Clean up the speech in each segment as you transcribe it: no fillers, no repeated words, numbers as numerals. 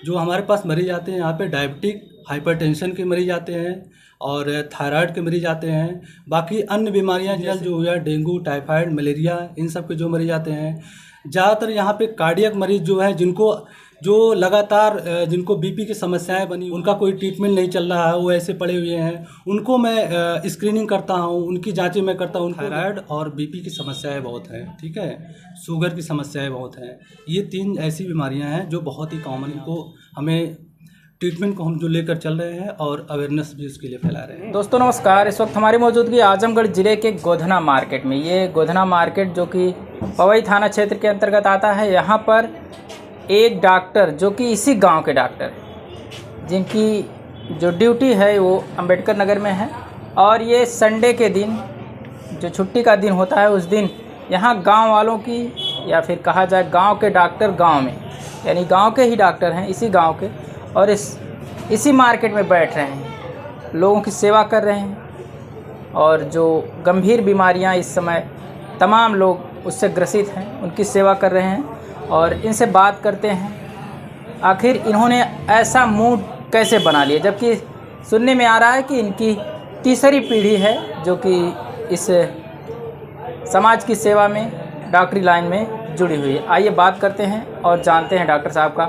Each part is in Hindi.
जो हमारे पास मरीज आते हैं यहाँ पे डायबिटिक, हाइपरटेंशन के मरीज आते हैं और थायराइड के मरीज आते हैं। बाकी अन्य बीमारियाँ जैसे जो हुआ डेंगू, टाइफाइड, मलेरिया, इन सब के जो मरीज आते हैं। ज़्यादातर यहाँ पे कार्डियक मरीज जो है जो लगातार जिनको बीपी की समस्याएं बनी, उनका कोई ट्रीटमेंट नहीं चल रहा है, वो ऐसे पड़े हुए हैं, उनको मैं स्क्रीनिंग करता हूँ, उनकी जांचें मैं करता हूँ। थायराइड और बीपी की समस्याएं बहुत हैं, ठीक है, शुगर की समस्याएं बहुत हैं। ये 3 ऐसी बीमारियां हैं जो बहुत ही कॉमन, इनको हमें ट्रीटमेंट को हम जो लेकर चल रहे हैं और अवेयरनेस भी इसके लिए फैला रहे हैं। दोस्तों नमस्कार, इस वक्त हमारी मौजूदगी आजमगढ़ ज़िले के गोधना मार्केट में। ये गोधना मार्केट जो कि पवई थाना क्षेत्र के अंतर्गत आता है। यहाँ पर एक डॉक्टर जो कि इसी गांव के डॉक्टर, जिनकी जो ड्यूटी है वो अंबेडकर नगर में है, और ये संडे के दिन जो छुट्टी का दिन होता है उस दिन यहाँ गांव वालों की, या फिर कहा जाए गांव के डॉक्टर गांव में, यानी गांव के ही डॉक्टर हैं इसी गांव के, और इसी मार्केट में बैठ रहे हैं, लोगों की सेवा कर रहे हैं। और जो गंभीर बीमारियां इस समय तमाम लोग उससे ग्रसित हैं, उनकी सेवा कर रहे हैं और इनसे बात करते हैं आखिर इन्होंने ऐसा मूड कैसे बना लिया, जबकि सुनने में आ रहा है कि इनकी तीसरी पीढ़ी है जो कि इस समाज की सेवा में, डॉक्टरी लाइन में जुड़ी हुई है। आइए बात करते हैं और जानते हैं डॉक्टर साहब का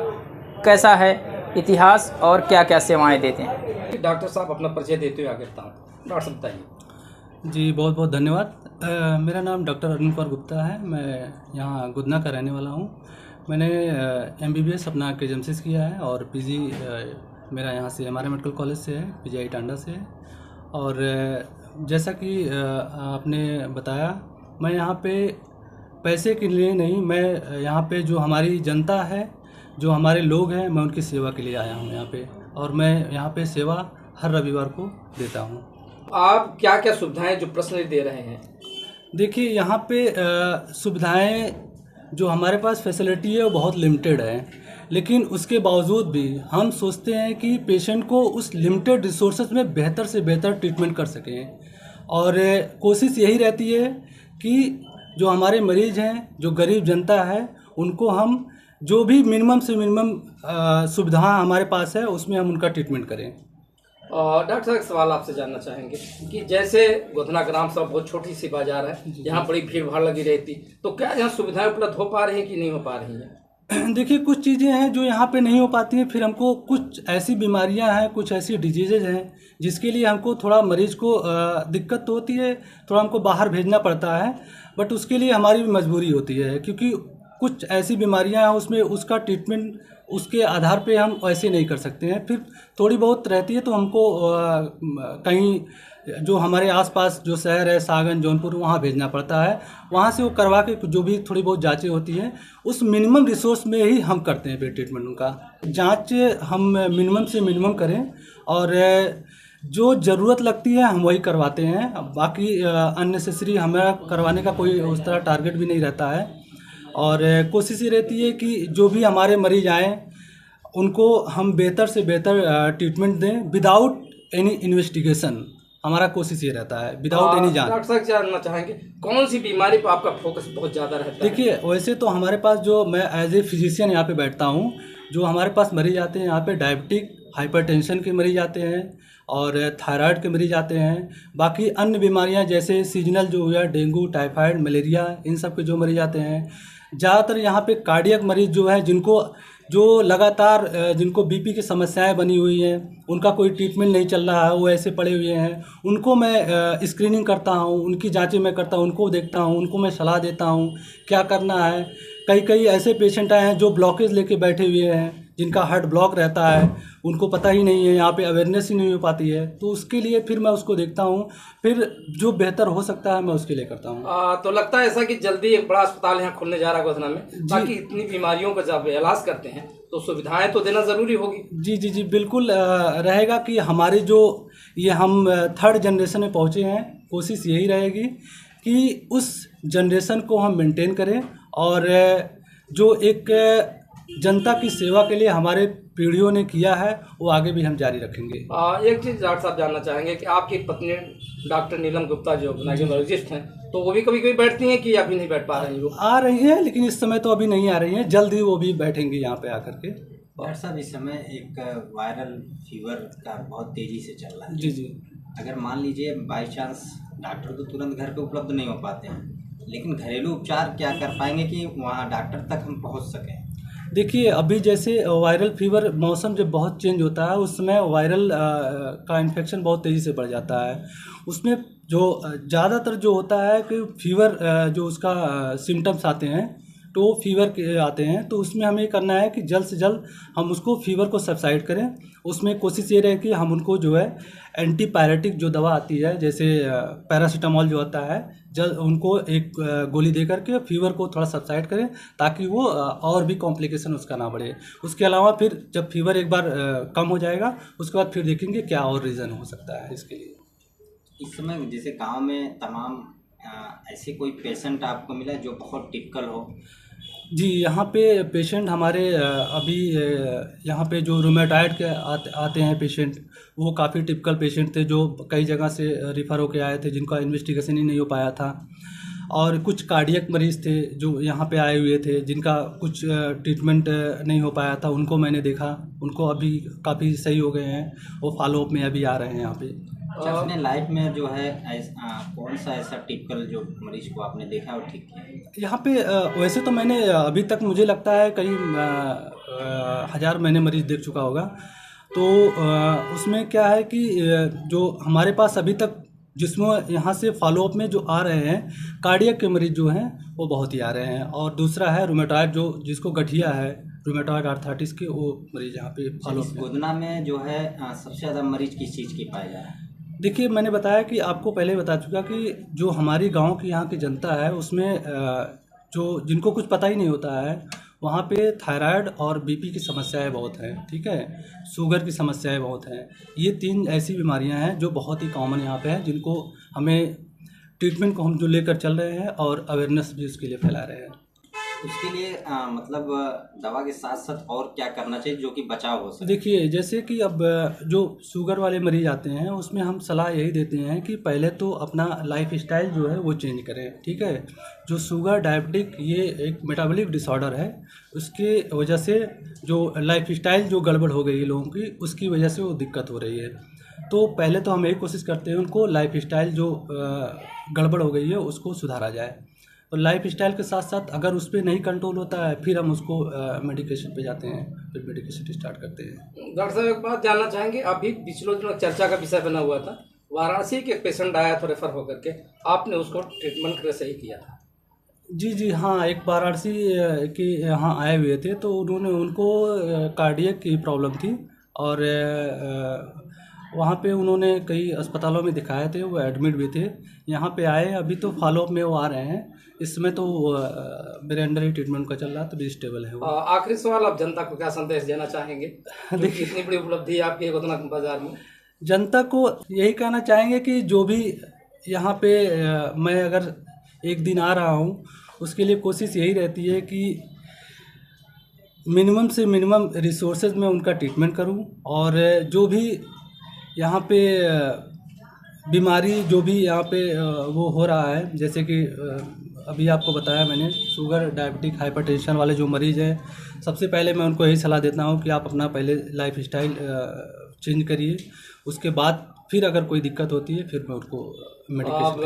कैसा है इतिहास और क्या क्या सेवाएं देते हैं। डॉक्टर साहब अपना परिचय देते हुए आगे बताएं। डॉक्टर साहब बताइए। जी बहुत बहुत धन्यवाद। मेरा नाम डॉक्टर अरुण कुमार गुप्ता है। मैं यहाँ गुदना का रहने वाला हूँ। मैंने MBBS अपना KGMC से किया है और PG मेरा यहाँ से हमारे मेडिकल कॉलेज से है, PGI टांडा से है। और जैसा कि आपने बताया, मैं यहाँ पे पैसे के लिए नहीं, मैं यहाँ पे जो हमारी जनता है, जो हमारे लोग हैं, मैं उनकी सेवा के लिए आया हूँ यहाँ पे, और मैं यहाँ पे सेवा हर रविवार को देता हूँ। आप क्या क्या सुविधाएं जो पर्सनली दे रहे हैं? देखिए यहाँ पे सुविधाएं जो हमारे पास फैसिलिटी है वो बहुत लिमिटेड है, लेकिन उसके बावजूद भी हम सोचते हैं कि पेशेंट को उस लिमिटेड रिसोर्सेज में बेहतर से बेहतर ट्रीटमेंट कर सकें। और कोशिश यही रहती है कि जो हमारे मरीज हैं, जो गरीब जनता है, उनको हम जो भी मिनिमम से मिनिमम सुविधा हमारे पास है उसमें हम उनका ट्रीटमेंट करें। डॉक्टर साहब एक सवाल आपसे जानना चाहेंगे कि जैसे गोधना ग्राम सभा बहुत छोटी सी बाजार है, यहाँ बड़ी भीड़ भाड़ लगी रहती, तो क्या यहाँ सुविधाएं उपलब्ध हो पा रही हैं कि नहीं हो पा रही हैं? देखिए कुछ चीज़ें हैं जो यहाँ पे नहीं हो पाती हैं, फिर हमको कुछ ऐसी बीमारियां हैं, कुछ ऐसी डिजीजेज हैं जिसके लिए हमको थोड़ा मरीज को दिक्कत तो होती है, थोड़ा हमको बाहर भेजना पड़ता है, बट उसके लिए हमारी भी मजबूरी होती है, क्योंकि कुछ ऐसी बीमारियां हैं उसमें उसका ट्रीटमेंट उसके आधार पे हम ऐसे नहीं कर सकते हैं। फिर थोड़ी बहुत रहती है तो हमको कहीं जो हमारे आसपास जो शहर है, सागन, जौनपुर, वहाँ भेजना पड़ता है। वहाँ से वो करवा के जो भी थोड़ी बहुत जांचें होती हैं उस मिनिमम रिसोर्स में ही हम करते हैं फिर ट्रीटमेंट। उनका जांच हम मिनिमम से मिनिमम करें और जो ज़रूरत लगती है हम वही करवाते हैं। बाकी अननेसेसरी हमें करवाने का कोई उस तरह टारगेट भी नहीं रहता है। और कोशिश ये रहती है कि जो भी हमारे मरीज आएँ उनको हम बेहतर से बेहतर ट्रीटमेंट दें विदाउट एनी इन्वेस्टिगेशन। हमारा कोशिश ये रहता है विदाउट एनी जांच। डॉक्टर साहब जानना चाहेंगे कौन सी बीमारी पर आपका फोकस बहुत ज़्यादा रहता है? देखिए वैसे तो हमारे पास जो मैं एज ए फिजिशियन यहाँ पे बैठता हूँ, जो हमारे पास मरीज आते हैं यहाँ पे डायबिटिक, हाइपरटेंशन के मरीज आते हैं और थायराइड के मरीज आते हैं। बाकी अन्य बीमारियाँ जैसे सीजनल जो हुआ डेंगू, टाइफाइड, मलेरिया, इन सब के जो मरीज आते हैं। ज़्यादातर यहाँ पे कार्डियक मरीज जो है जो लगातार जिनको बीपी की समस्याएं बनी हुई हैं, उनका कोई ट्रीटमेंट नहीं चल रहा है, वो ऐसे पड़े हुए हैं, उनको मैं स्क्रीनिंग करता हूँ, उनकी जांचें मैं करता हूँ, उनको देखता हूँ, उनको मैं सलाह देता हूँ क्या करना है। कई ऐसे पेशेंट आए हैं जो ब्लॉकेज लेके बैठे हुए हैं, जिनका हार्ट ब्लॉक रहता है, उनको पता ही नहीं है, यहाँ पे अवेयरनेस ही नहीं हो पाती है, तो उसके लिए फिर मैं उसको देखता हूँ, फिर जो बेहतर हो सकता है मैं उसके लिए करता हूँ। तो लगता है ऐसा कि जल्दी एक बड़ा अस्पताल यहाँ खुलने जा रहा है गोधना में, ताकि इतनी बीमारियों का जब इलाज करते हैं तो सुविधाएं तो देना ज़रूरी होगी। जी बिल्कुल रहेगा कि हमारे जो ये हम 3rd जनरेशन में पहुँचे हैं, कोशिश यही रहेगी कि उस जनरेशन को हम मेंटेन करें और जो एक जनता की सेवा के लिए हमारे पीढ़ियों ने किया है वो आगे भी हम जारी रखेंगे। एक चीज़ डॉक्टर साहब जानना चाहेंगे कि आपकी पत्नी डॉक्टर नीलम गुप्ता जो गायनेकोलॉजिस्ट हैं, तो वो भी कभी कभी बैठती हैं कि अभी नहीं बैठ पा रही हैं? वो आ रही हैं, लेकिन इस समय तो अभी नहीं आ रही हैं, जल्द ही वो भी बैठेंगी यहाँ पे आकर के। डॉक्टर साहब, इस समय एक वायरल फीवर का बहुत तेज़ी से चल रहा है। जी जी। अगर मान लीजिए बाई चांस डॉक्टर तो तुरंत घर पे उपलब्ध नहीं हो पाते हैं, लेकिन घरेलू उपचार क्या कर पाएंगे कि वहाँ डॉक्टर तक हम पहुँच सकें? देखिए, अभी जैसे वायरल फीवर, मौसम जब बहुत चेंज होता है उस समय वायरल का इन्फेक्शन बहुत तेज़ी से बढ़ जाता है। उसमें जो ज़्यादातर जो होता है कि फीवर जो उसका सिम्टम्स आते हैं तो वो फीवर के आते हैं, तो उसमें हमें करना है कि जल्द से जल्द हम उसको फीवर को सबसाइड करें। उसमें कोशिश ये रहे कि हम उनको जो है एंटीपायरेटिक जो दवा आती है, जैसे पैरासीटामॉल जो आता है, जल्द उनको एक गोली दे करके फीवर को थोड़ा सबसाइड करें, ताकि वो और भी कॉम्प्लिकेशन उसका ना बढ़े। उसके अलावा फिर जब फीवर एक बार कम हो जाएगा, उसके बाद फिर देखेंगे क्या और रीज़न हो सकता है इसके लिए। इस समय जैसे गांव में तमाम ऐसे कोई पेशेंट आपको मिला जो बहुत टिपिकल हो? जी, यहाँ पे पेशेंट हमारे अभी यहाँ पे जो रूमेटॉइड के आते हैं पेशेंट, वो काफ़ी टिपिकल पेशेंट थे जो कई जगह से रिफ़र होके आए थे, जिनका इन्वेस्टिगेशन ही नहीं हो पाया था। और कुछ कार्डियक मरीज़ थे जो यहाँ पे आए हुए थे, जिनका कुछ ट्रीटमेंट नहीं हो पाया था, उनको मैंने देखा, उनको अभी काफ़ी सही हो गए हैं, वो फॉलोअप में अभी आ रहे हैं यहाँ पे। अच्छा, अपने लाइफ में जो है कौन सा ऐसा टिपिकल जो मरीज को आपने देखा और ठीक किया? यहाँ पे वैसे तो मैंने अभी तक मुझे लगता है कई हज़ार मैंने मरीज़ देख चुका होगा। तो उसमें क्या है कि जो हमारे पास अभी तक जिसमें यहाँ से फॉलोअप में जो आ रहे हैं, कार्डियक के मरीज़ जो हैं वो बहुत ही आ रहे हैं। और दूसरा है रूमेटॉइड, जो जिसको गठिया है, रूमेटॉइड आर्थराइटिस के, वो मरीज़ यहाँ पे फॉलोअप में। गोदना में जो है सबसे ज़्यादा मरीज किस चीज़ की पाए जा रहे हैं? देखिए, मैंने बताया कि आपको पहले बता चुका कि जो हमारी गांव की यहाँ की जनता है, उसमें जो जिनको कुछ पता ही नहीं होता है, वहाँ पे थायराइड और बीपी की समस्याएं बहुत हैं, ठीक है, शुगर की समस्याएं बहुत हैं। ये 3 ऐसी बीमारियां हैं जो बहुत ही कॉमन यहाँ पे हैं, जिनको हमें ट्रीटमेंट को हम जो लेकर चल रहे हैं और अवेयरनेस भी उसके लिए फैला रहे हैं। उसके लिए मतलब दवा के साथ साथ और क्या करना चाहिए जो कि बचाव हो सके? देखिए, जैसे कि अब जो शुगर वाले मरीज आते हैं, उसमें हम सलाह यही देते हैं कि पहले तो अपना लाइफ स्टाइल जो है वो चेंज करें, ठीक है। जो शुगर, डायबिटिक, ये एक मेटाबॉलिक डिसऑर्डर है, उसके वजह से जो लाइफ स्टाइल जो गड़बड़ हो गई है लोगों की, उसकी वजह से वो दिक्कत हो रही है। तो पहले तो हम यही कोशिश करते हैं उनको लाइफ स्टाइल जो गड़बड़ हो गई है उसको सुधारा जाए। और लाइफ स्टाइल के साथ साथ अगर उस पर नहीं कंट्रोल होता है, फिर हम उसको मेडिकेशन पे जाते हैं, फिर मेडिकेशन स्टार्ट करते हैं। डॉक्टर साहब, एक बात जानना चाहेंगे, अभी पिछले दिनों चर्चा का विषय बना हुआ था, वाराणसी के एक पेशेंट आया था रेफर होकर के, आपने उसको ट्रीटमेंट करके सही किया था? जी जी, हाँ, एक वाराणसी के यहाँ आए हुए थे, तो उनको कार्डियक की प्रॉब्लम थी और वहाँ पे उन्होंने कई अस्पतालों में दिखाए थे, वो एडमिट भी थे। यहाँ पे आए, अभी तो फॉलोअप में वो आ रहे हैं। इस समय तो मेरे अंडर ही ट्रीटमेंट का चल रहा है, तो भी स्टेबल है वो। आखिरी सवाल, आप जनता को क्या संदेश देना चाहेंगे? देखिए, इतनी बड़ी उपलब्धि है आपकी गोदना बाजार में। जनता को यही कहना चाहेंगे कि जो भी यहाँ पे मैं अगर एक दिन आ रहा हूँ, उसके लिए कोशिश यही रहती है कि मिनिमम से मिनिमम रिसोर्सेज में उनका ट्रीटमेंट करूँ। और जो भी यहाँ पे बीमारी जो भी यहाँ पे वो हो रहा है, जैसे कि अभी आपको बताया मैंने, शुगर, डायबिटिक, हाइपरटेंशन वाले जो मरीज़ हैं, सबसे पहले मैं उनको यही सलाह देता हूँ कि आप अपना पहले लाइफ स्टाइल चेंज करिए। उसके बाद फिर अगर कोई दिक्कत होती है, फिर मैं उनको मेडिकेशन